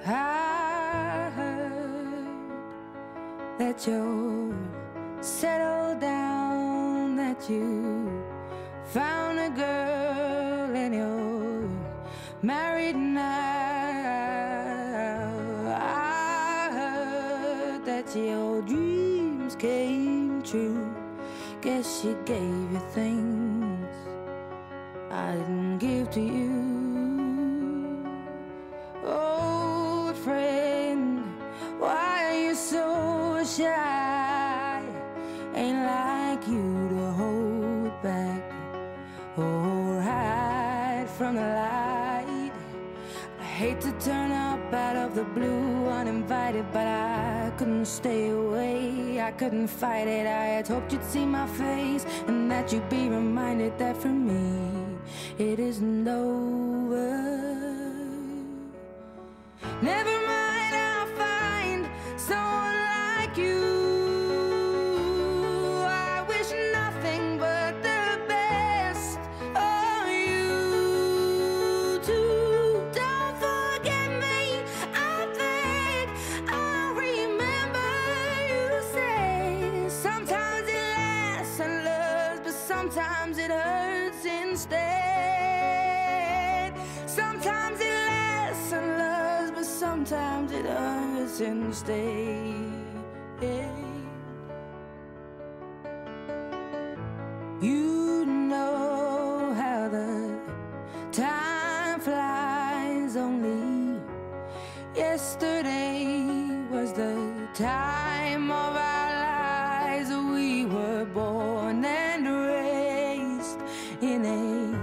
I heard that you're settled down, that you found a girl and you're married now. I heard that your dreams came true. Guess she gave you things I didn't give to you. Old friend, why are you so shy? Ain't like you to hold back or hide from the light. I hate to turn up out of the blue uninvited, but I couldn't stay away, I couldn't fight it. I had hoped you'd see my face and that you'd be reminded that for me it isn't over. Never mind, I'll find someone like you. I wish nothing but the best for you too. Don't forget me, I think I'll remember you say sometimes it lasts and loves, but sometimes it hurts instead. Sometimes it lasts and loves, but sometimes it hurts instead. You know how the time flies. Only yesterday was the time of our lives. We were born and raised in a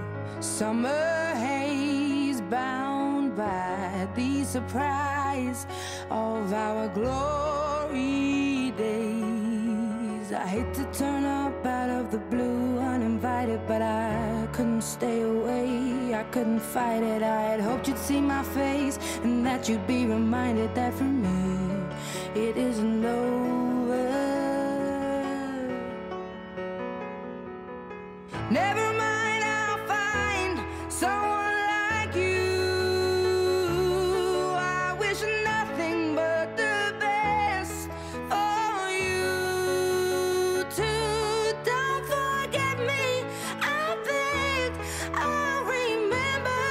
summer haze, bound by the surprise of our glory days. I hate to turn up out of the blue uninvited, but I couldn't stay away, I couldn't fight it. I had hoped you'd see my face and that you'd be reminded that for me it isn't over. Never mind, I'll find someone like you. I wish nothing but the best for you too. Don't forget me, I think I'll remember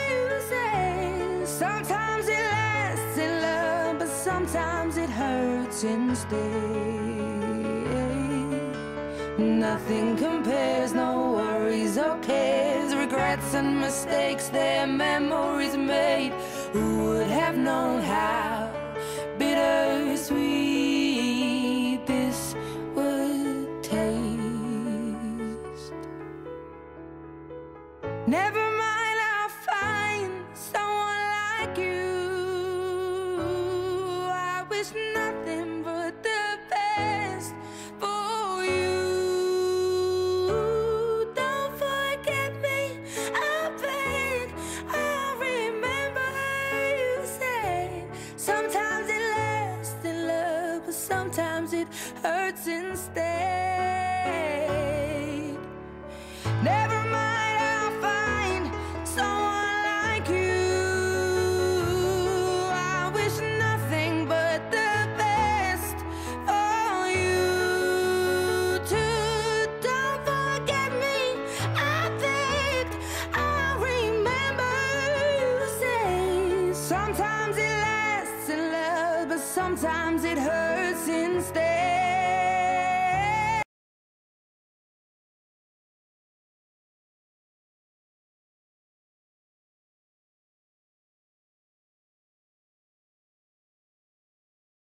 you say sometimes it lasts in love, but sometimes it hurts instead. Nothing compares, no worries or cares, regrets and mistakes, their memories made. Who would have known how bittersweet this would taste? Never mind, I'll find someone like you. I wish nothing but the best for you. Don't forget me, I think I'll remember you say sometimes it lasts in love, but sometimes it hurts instead. Never mind, I'll find someone like you. I wish nothing but the best for you too. Don't forget me, I think I'll remember you say sometimes it lasts in love, but sometimes it hurts instead.